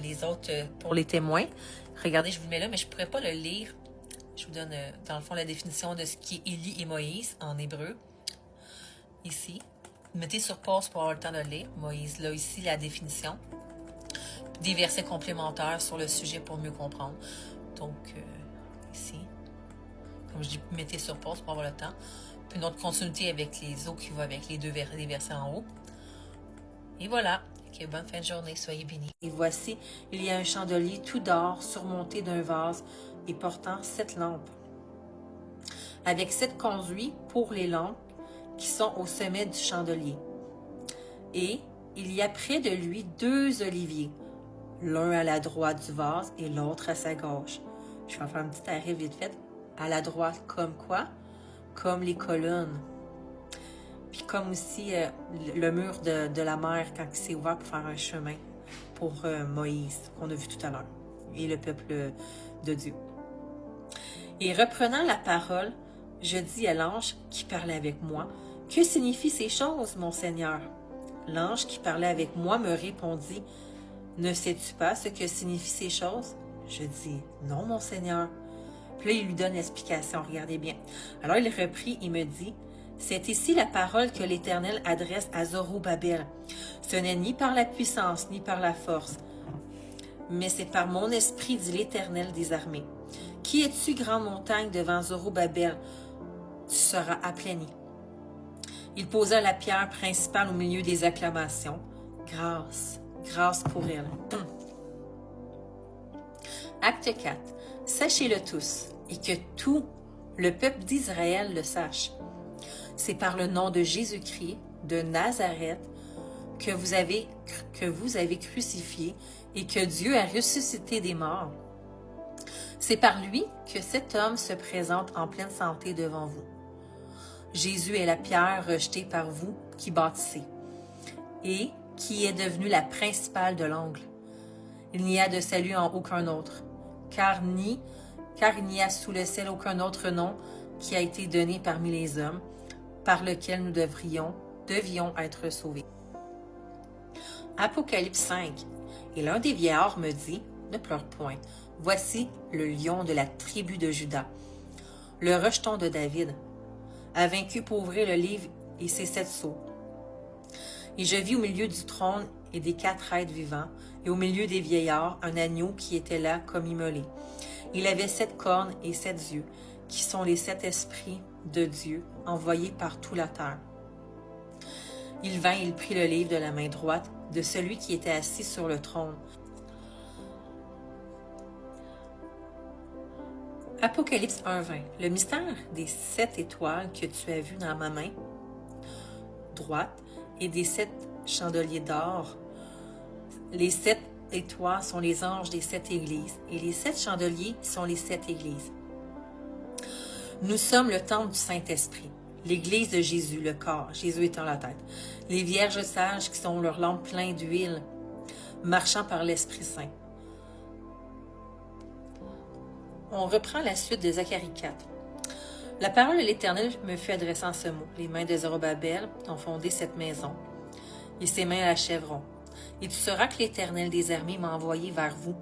les autres pour les témoins. Regardez, je vous le mets là, mais je ne pourrais pas le lire. Je vous donne, dans le fond, la définition de ce qui est Élie et Moïse en hébreu. Ici. Mettez sur pause pour avoir le temps de le lire. Moïse, là, ici, la définition. Des versets complémentaires sur le sujet pour mieux comprendre. Donc, ici. Comme je dis, mettez sur pause pour avoir le temps. Puis une autre continuité avec les autres qui va avec les les versets en haut. Et voilà. Okay, bonne fin de journée. Soyez bénis. Et voici, il y a un chandelier tout d'or surmonté d'un vase et portant 7 lampes. Avec 7 conduits pour les lampes qui sont au sommet du chandelier. Et il y a près de lui 2 oliviers, l'un à la droite du vase et l'autre à sa gauche. Je vais faire un petit arrêt vite fait. À la droite, comme quoi? Comme les colonnes. Puis comme aussi le mur de la mer quand il s'est ouvert pour faire un chemin pour Moïse, qu'on a vu tout à l'heure, et le peuple de Dieu. Et reprenant la parole, je dis à l'ange qui parlait avec moi, « Que signifient ces choses, mon Seigneur? » L'ange qui parlait avec moi me répondit, « Ne sais-tu pas ce que signifient ces choses? » Je dis, « Non, mon Seigneur. » Puis là, il lui donne l'explication, regardez bien. Alors il reprit et me dit, « C'est ici la parole que l'Éternel adresse à Zorobabel. Ce n'est ni par la puissance, ni par la force, mais c'est par mon esprit, dit l'Éternel des armées. Qui es-tu, grande montagne, devant Zorobabel? Tu seras aplani. » Il posa la pierre principale au milieu des acclamations. Grâce, grâce pour elle. Acte 4. Sachez-le tous, et que tout le peuple d'Israël le sache. C'est par le nom de Jésus-Christ de Nazareth que vous avez crucifié et que Dieu a ressuscité des morts. C'est par lui que cet homme se présente en pleine santé devant vous. Jésus est la pierre rejetée par vous qui bâtissez et qui est devenue la principale de l'angle. Il n'y a de salut en aucun autre, car il n'y a sous le ciel aucun autre nom qui a été donné parmi les hommes, par lequel nous devions être sauvés. Apocalypse 5. Et l'un des vieillards me dit, ne pleure point, voici le lion de la tribu de Juda, le rejeton de David, a vaincu pour ouvrir le livre et ses 7 sceaux. Et je vis au milieu du trône et des 4 êtres vivants, et au milieu des vieillards, un agneau qui était là comme immolé. Il avait 7 cornes et 7 yeux, qui sont les 7 esprits de Dieu, envoyés par toute la terre. Il vint et il prit le livre de la main droite de celui qui était assis sur le trône. Apocalypse 1:20. Le mystère des 7 étoiles que tu as vues dans ma main droite et des 7 chandeliers d'or. Les 7 étoiles sont les anges des 7 églises et les 7 chandeliers sont les 7 églises. Nous sommes le temple du Saint-Esprit, l'église de Jésus, le corps, Jésus étant la tête. Les vierges sages qui sont leurs lampes pleines d'huile, marchant par l'Esprit Saint. On reprend la suite de Zacharie 4. La parole de l'Éternel me fut adressant ce mot. Les mains de Zorobabel ont fondé cette maison, et ses mains l'achèveront. Et tu sauras que l'Éternel des armées m'a envoyé vers vous.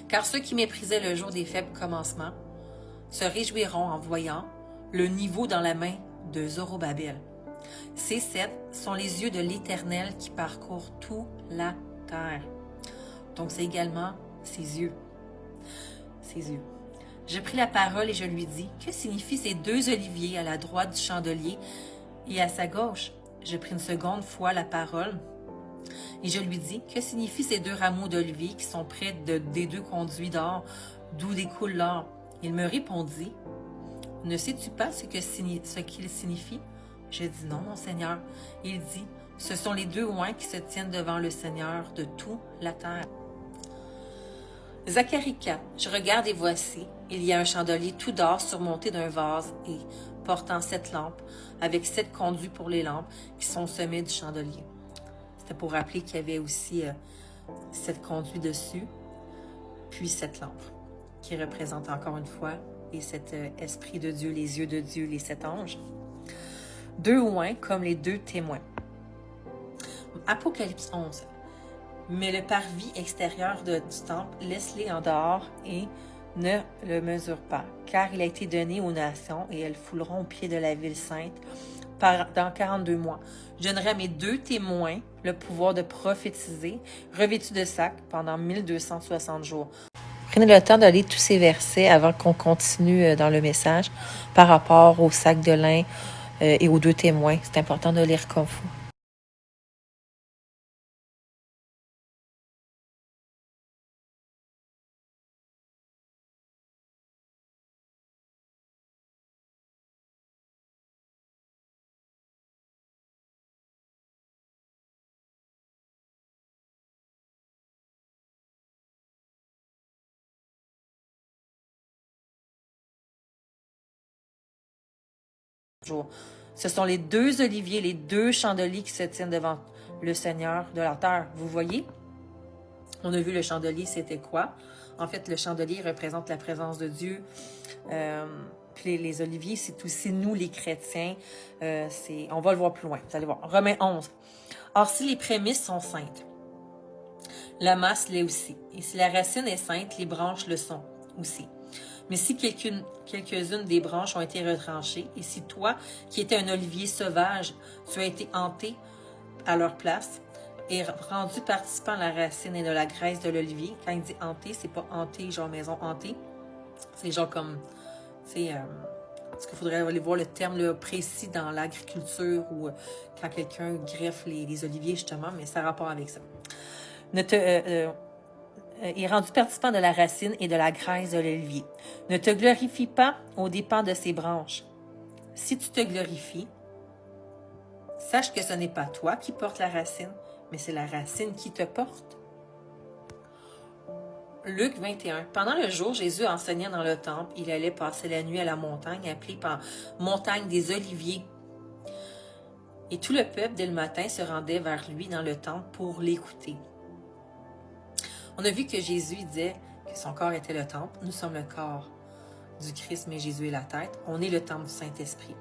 Car ceux qui méprisaient le jour des faibles commencements se réjouiront en voyant le niveau dans la main de Zorobabel. Ces 7 sont les yeux de l'Éternel qui parcourent toute la terre. Donc c'est également ses yeux. Ses yeux. Je pris la parole et je lui dis, que signifient ces 2 oliviers à la droite du chandelier et à sa gauche? Je pris une seconde fois la parole et je lui dis, que signifient ces 2 rameaux d'olivier qui sont près des 2 conduits d'or, d'où découle l'or? Il me répondit, ne sais-tu pas ce qu'il signifie? Je dis, non, mon Seigneur. Il dit, ce sont les 2 oins qui se tiennent devant le Seigneur de toute la terre. Zacharie 4. Je regarde et voici, il y a un chandelier tout d'or surmonté d'un vase et portant 7 lampes, avec 7 conduits pour les lampes qui sont au sommet du chandelier. C'était pour rappeler qu'il y avait aussi 7 conduits dessus, puis 7 lampes, qui représentent encore une fois et cet esprit de Dieu, les yeux de Dieu, les 7 anges. 2 oins comme les 2 témoins. Apocalypse 11. Mais le parvis extérieur du temple, laisse-les en dehors et ne le mesure pas, car il a été donné aux nations et elles fouleront au pied de la ville sainte dans 42 mois. Je donnerai à mes 2 témoins le pouvoir de prophétiser, revêtus de sac, pendant 1260 jours. Prenez le temps de lire tous ces versets avant qu'on continue dans le message par rapport au sac de lin et aux 2 témoins. C'est important de lire comme il faut. Ce sont les 2 oliviers, les 2 chandeliers qui se tiennent devant le Seigneur de la terre. Vous voyez? On a vu le chandelier, c'était quoi? En fait, le chandelier représente la présence de Dieu. Puis les oliviers, c'est aussi nous, les chrétiens. On va le voir plus loin, vous allez voir. Romains 11. Or, si les prémices sont saintes, la masse l'est aussi. Et si la racine est sainte, les branches le sont aussi. Mais si quelques-unes des branches ont été retranchées, et si toi, qui étais un olivier sauvage, tu as été hanté à leur place, et rendu participant à la racine et de la graisse de l'olivier, quand il dit hanté, c'est pas hanté, genre maison hantée, c'est genre comme, tu sais, parce qu'il faudrait aller voir le terme là, précis dans l'agriculture ou quand quelqu'un greffe les oliviers, justement, mais ça a rapport avec ça. Est rendu participant de la racine et de la graisse de l'olivier. Ne te glorifie pas aux dépens de ses branches. Si tu te glorifies, sache que ce n'est pas toi qui portes la racine, mais c'est la racine qui te porte. Luc 21. Pendant le jour, Jésus enseignait dans le temple. Il allait passer la nuit à la montagne, appelée par montagne des Oliviers. Et tout le peuple, dès le matin, se rendait vers lui dans le temple pour l'écouter. On a vu que Jésus disait que son corps était le temple. Nous sommes le corps du Christ, mais Jésus est la tête. On est le temple du Saint-Esprit.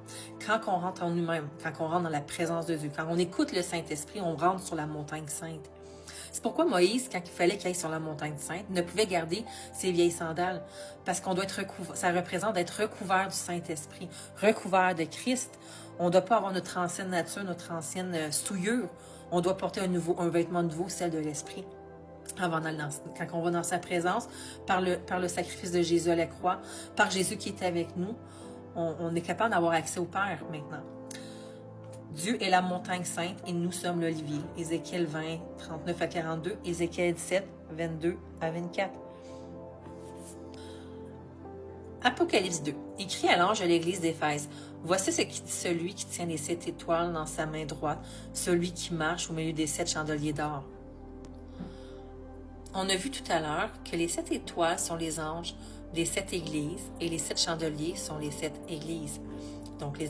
Quand on rentre en nous-mêmes, quand on rentre dans la présence de Dieu, quand on écoute le Saint-Esprit, on rentre sur la montagne sainte. C'est pourquoi Moïse, quand il fallait qu'il aille sur la montagne sainte, ne pouvait garder ses vieilles sandales. Parce qu'on doit être recouvert, ça représente d'être recouvert du Saint-Esprit, recouvert de Christ. On ne doit pas avoir notre ancienne nature, notre ancienne souillure. On doit porter un vêtement nouveau, celle de l'Esprit. Quand on va dans sa présence, par le sacrifice de Jésus à la croix, par Jésus qui est avec nous, on est capable d'avoir accès au Père maintenant. Dieu est la montagne sainte et nous sommes l'olivier. Ézéchiel 20, 39 à 42, Ézéchiel 17, 22 à 24. Apocalypse 2. Écrit à l'ange de l'église d'Éphèse. Voici ce qui dit celui qui tient les 7 étoiles dans sa main droite, celui qui marche au milieu des 7 chandeliers d'or. On a vu tout à l'heure que les 7 étoiles sont les anges des 7 églises et les 7 chandeliers sont les 7 églises. Donc, les